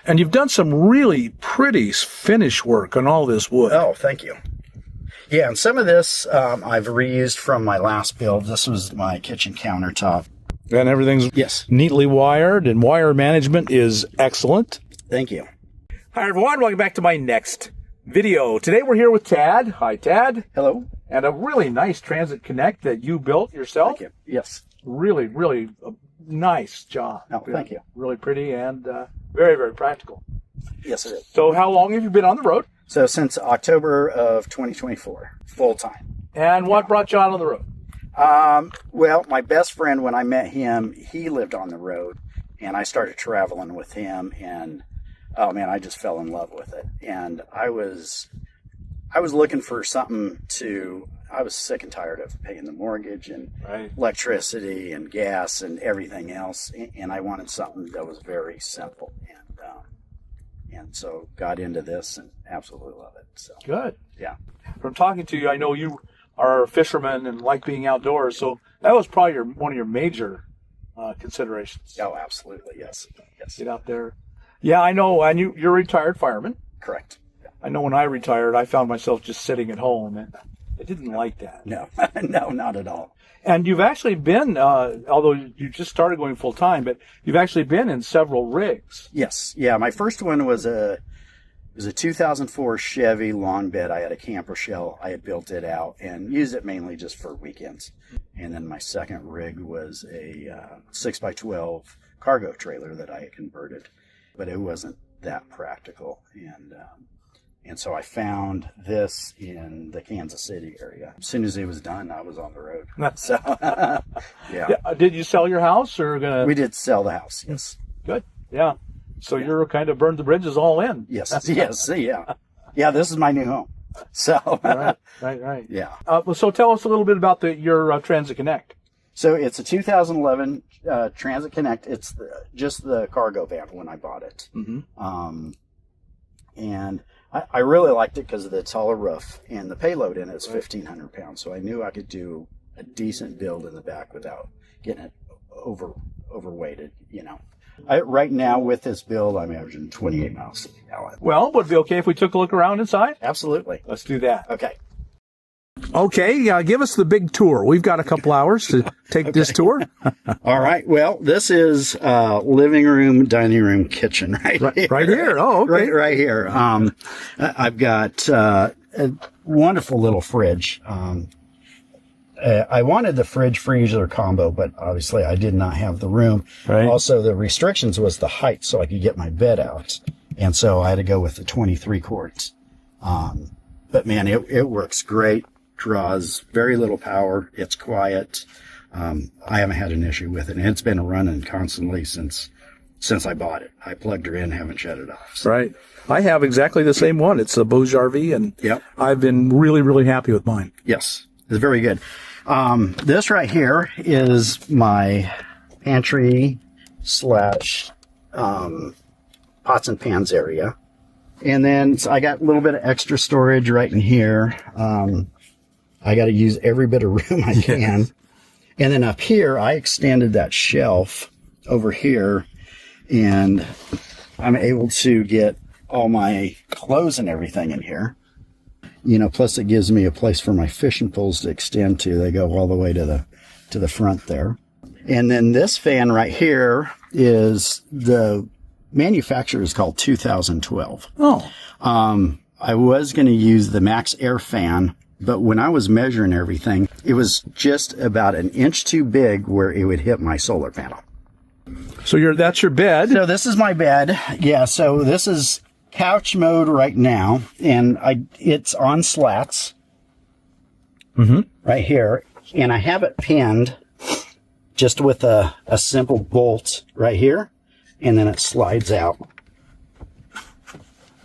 And you've done some really pretty finish work on all this wood. Oh, thank you. Yeah, and some of this I've reused from my last build. This was my kitchen countertop. And everything's neatly wired, and wire management is excellent. Thank you. Hi, everyone. Welcome back to my next video. Today we're here with Tad. Hi, Tad. Hello. And a really nice Transit Connect that you built yourself. Thank you. Yes. Really, really nice job. Oh, thank you. Really pretty and very, very practical. Yes, it is. So how long have you been on the road? So since October of 2024, full time. And what brought you out on the road? Well, my best friend, when I met him, he lived on the road, and I started traveling with him, and oh man, I just fell in love with it. And I was looking for something I was sick and tired of paying the mortgage and electricity and gas and everything else, and I wanted something that was very simple. And so got into this and absolutely love it. So good. Yeah. From talking to you, I know you are a fisherman and like being outdoors, so that was probably one of your major considerations. Oh, absolutely. Yes. Yes. Get out there. Yeah, I know. And you're a retired fireman. Correct. Yeah. I know when I retired, I found myself just sitting at home, and I didn't like that. No, no, not at all. And you've actually been, although you just started going full time, but you've actually been in several rigs. Yes. Yeah. My first one was a 2004 Chevy long bed. I had a camper shell. I had built it out and used it mainly just for weekends. And then my second rig was a 6x12 cargo trailer that I had converted, but it wasn't that practical. And so I found this in the Kansas City area. As soon as it was done, I was on the road. So, yeah. Did you sell your house or gonna? We did sell the house. Yes. Good. Yeah. So you're kind of burned the bridges all in. Yes. Yes. Yeah. Yeah. This is my new home. So. Right. Yeah. So tell us a little bit about your Transit Connect. So it's a 2011 Transit Connect. It's just the cargo van when I bought it. Mm-hmm. And I really liked it because of the taller roof, and the payload in it is 1,500 pounds. So I knew I could do a decent build in the back without getting it overweighted, you know. Right now with this build, I'm averaging 28 miles to the gallon. Well, would it be okay if we took a look around inside? Absolutely. Let's do that. Okay. Okay, give us the big tour. We've got a couple hours to take this tour. All right. Well, this is living room, dining room, kitchen right here. Right here. Oh, okay. Right here. I've got a wonderful little fridge. I wanted the fridge freezer combo, but obviously I did not have the room. Right. Also, the restrictions was the height, so I could get my bed out, and so I had to go with the 23 quarts. But man, it works great. Draws very little power. It's quiet. I haven't had an issue with it, and it's been running constantly since I bought it. I plugged her in, haven't shut it off. So. Right. I have exactly the same one. It's a BougeRV, and I've been really, really happy with mine. Yes, it's very good. This right here is my pantry / pots and pans area. And then I got a little bit of extra storage right in here. I got to use every bit of room I can. Yes. And then up here, I extended that shelf over here, and I'm able to get all my clothes and everything in here. You know, plus it gives me a place for my fishing poles to extend to. They go all the way to the front there. And then this fan right here is the manufacturer is called 2012. Oh. I was going to use the Max Air fan, but when I was measuring everything, it was just about an inch too big where it would hit my solar panel. So that's your bed. So this is my bed. Yeah. So this is couch mode right now, and it's on slats right here, and I have it pinned just with a simple bolt right here, and then it slides out.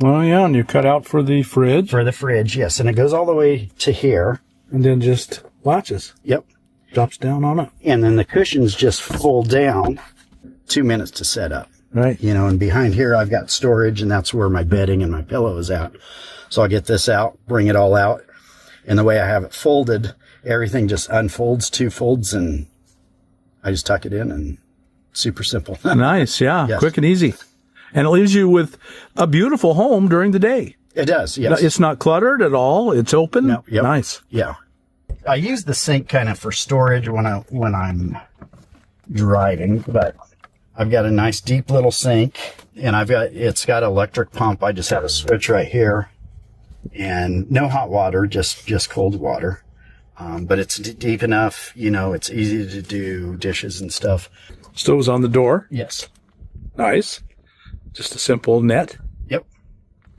Well, yeah, and you cut out for the fridge. For the fridge, yes, and it goes all the way to here. And then just latches. Yep. Drops down on it. And then the cushions just fold down. 2 minutes to set up. Right. You know, and behind here I've got storage, and that's where my bedding and my pillow is at. So I'll get this out, bring it all out, and the way I have it folded, everything just unfolds, 2 folds, and I just tuck it in, and super simple. Nice, yeah. Yes. Quick and easy. And it leaves you with a beautiful home during the day. It does, yes. It's not cluttered at all. It's open. No, yep. Nice. Yeah. I use the sink kind of for storage when I'm driving, but I've got a nice deep little sink, and it's got an electric pump. I just have a switch right here, and no hot water, just cold water. But it's deep enough, it's easy to do dishes and stuff. Stove's on the door. Yes. Nice. Just a simple net.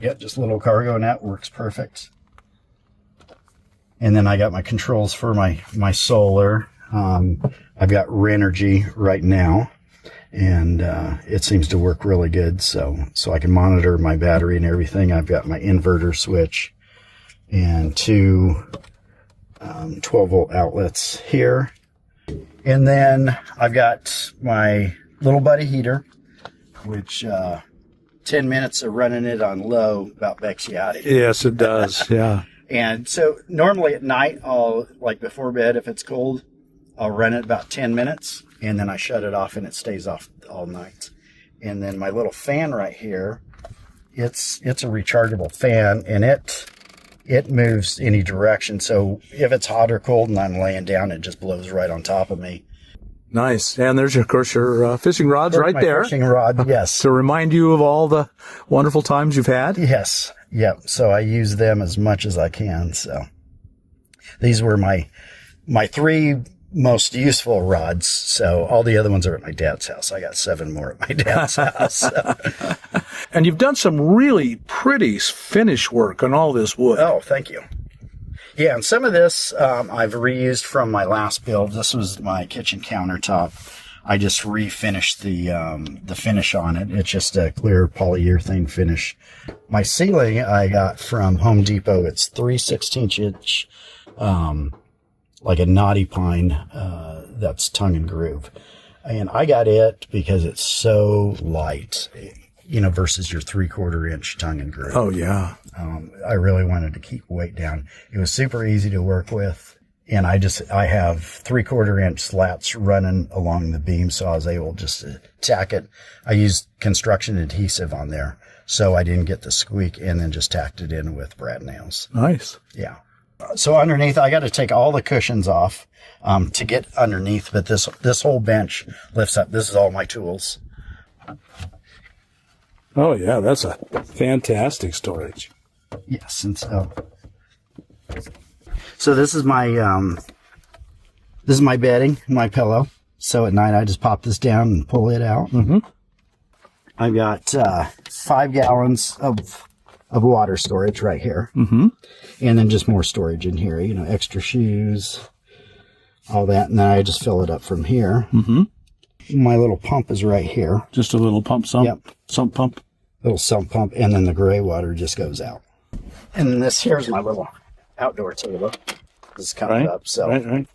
Yep, just a little cargo net works perfect. And then I got my controls for my solar. I've got Renogy right now, and it seems to work really good. So I can monitor my battery and everything. I've got my inverter switch and two 12-volt outlets here. And then I've got my little buddy heater, which 10 minutes of running it on low about backs you out of here. Yes, it does. Yeah. And so normally at night, I'll, like before bed, if it's cold, I'll run it about 10 minutes, and then I shut it off, and it stays off all night. And then my little fan right here, it's a rechargeable fan, and it moves any direction. So if it's hot or cold and I'm laying down, it just blows right on top of me. Nice. And there's, of course, your fishing rods right there. Fishing rod, yes. To remind you of all the wonderful times you've had. Yes. Yep. So I use them as much as I can. So these were my three most useful rods. So all the other ones are at my dad's house. I got 7 more at my dad's house. So. And you've done some really pretty finish work on all this wood. Oh, thank you. Yeah, and some of this I've reused from my last build. This was my kitchen countertop. I just refinished the finish on it. It's just a clear polyurethane finish. My ceiling I got from Home Depot. It's 3/16-inch, like a knotty pine that's tongue and groove. And I got it because it's so light, versus your 3/4-inch tongue and groove. Oh, yeah. I really wanted to keep weight down. It was super easy to work with. And I have 3/4-inch slats running along the beam, so I was able just to tack it. I used construction adhesive on there, so I didn't get the squeak, and then just tacked it in with brad nails. Nice. Yeah. So underneath, I got to take all the cushions off to get underneath, but this whole bench lifts up. This is all my tools. Oh, yeah, that's a fantastic storage. Yes, and so this is my bedding, my pillow. So at night I just pop this down and pull it out. Mm-hmm. I've got 5 gallons of water storage right here, mm-hmm. and then just more storage in here. Extra shoes, all that, and then I just fill it up from here. Mm-hmm. My little pump is right here. Just a little pump sump? Yep. Sump pump? Little sump pump, and then the gray water just goes out. And then here's my little outdoor table. This comes up, so right.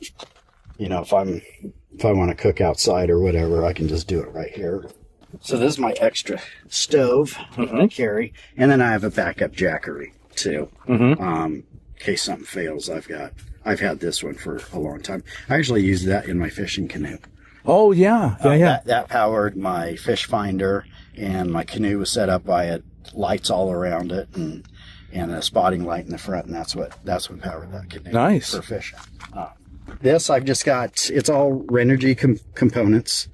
if I want to cook outside or whatever, I can just do it right here. So this is my extra stove that I carry, and then I have a backup jackery too. Mm-hmm. In case something fails, I've had this one for a long time. I actually used that in my fishing canoe. Oh yeah, yeah. That powered my fish finder, and my canoe was set up by it, lights all around it, and a spotting light in the front, and that's what powered that canoe. Nice. For fishing. This I've just got. It's all Renogy components.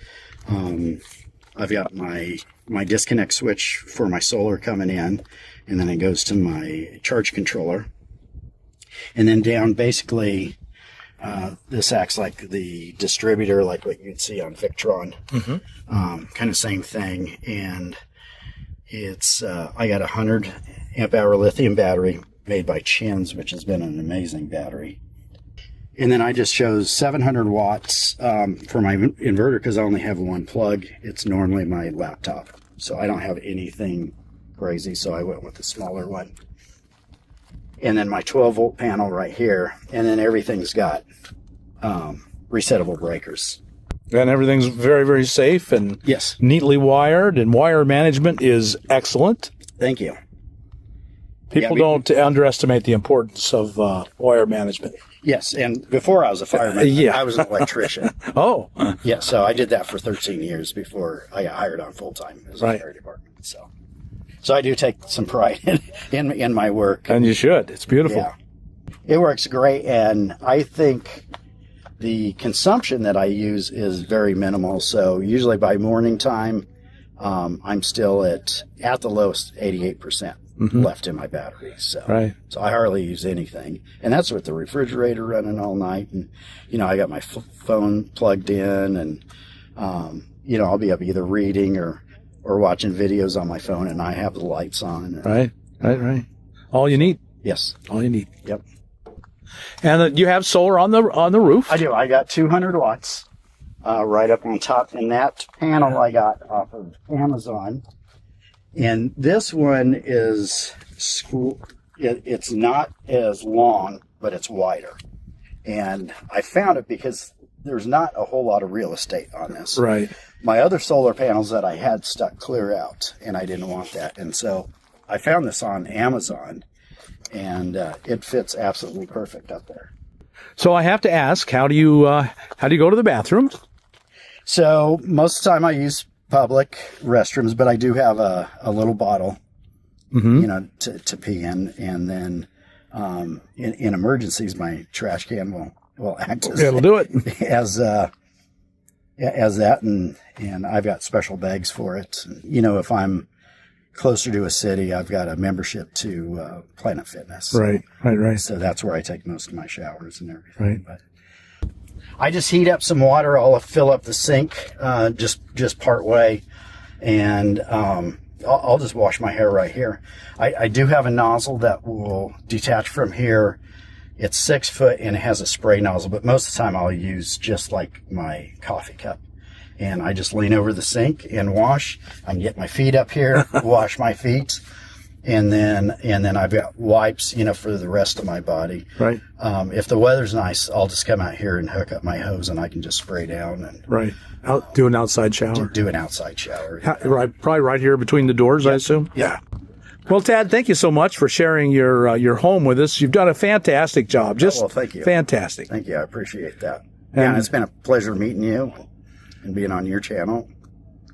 I've got my disconnect switch for my solar coming in, and then it goes to my charge controller, and then down basically. This acts like the distributor, like what you'd see on Victron. Mm-hmm. Kind of same thing. And it's, I my 100 amp hour lithium battery made by Chins, which has been an amazing battery. And then I just chose 700 watts for my inverter because I only have one plug. It's normally my laptop. So I don't have anything crazy. So I went with the smaller one. And then my 12-volt panel right here. And then everything's got resettable breakers. And everything's very, very safe and yes, neatly wired, and wire management is excellent. Thank you. People don't underestimate the importance of wire management. Yes, and before I was a fireman, I was an electrician. Oh. Yeah, so I did that for 13 years before I got hired on full-time as a fire department. So I do take some pride in my work. And you should. It's beautiful. Yeah. It works great, and I think the consumption that I use is very minimal. So usually by morning time, I'm still at the lowest 88% left in my battery. So I hardly use anything, and that's with the refrigerator running all night. And I got my phone plugged in, and I'll be up either reading or watching videos on my phone, and I have the lights on. Right. All you need. Yes. All you need. Yep. And you have solar on the roof? I do. I got 200 watts right up on top, and that panel I got off of Amazon. And this one is it's not as long, but it's wider. And I found it because there's not a whole lot of real estate on this. Right. My other solar panels that I had stuck clear out, and I didn't want that. And so I found this on Amazon, and it fits absolutely perfect up there. So I have to ask, how do you go to the bathroom? So most of the time I use public restrooms, but I do have a little bottle, to pee in, and then in emergencies, my trash can will act as it'll do it as that, and I've got special bags for it. If I'm closer to a city, I've got a membership to Planet Fitness. Right. So that's where I take most of my showers and everything. Right. But I just heat up some water. I'll fill up the sink just part way, and I'll just wash my hair right here. I do have a nozzle that will detach from here. It's 6 foot and it has a spray nozzle, but most of the time I'll use just like my coffee cup. And I just lean over the sink and wash. I can get my feet up here, wash my feet, and then I've got wipes, for the rest of my body. Right. If the weather's nice, I'll just come out here and hook up my hose, and I can just spray down and do an outside shower. Do an outside shower. Right, probably right here between the doors, yep. I assume. Yeah. Well, Tad, thank you so much for sharing your home with us. You've done a fantastic job. Just thank you. Fantastic. Thank you. I appreciate that. And it's been a pleasure meeting you and being on your channel.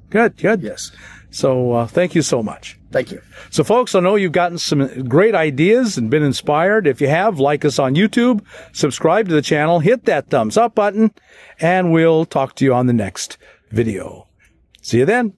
Good. Yes. So thank you so much. Thank you. So, folks, I know you've gotten some great ideas and been inspired. If you have, like us on YouTube, subscribe to the channel, hit that thumbs up button, and we'll talk to you on the next video. See you then.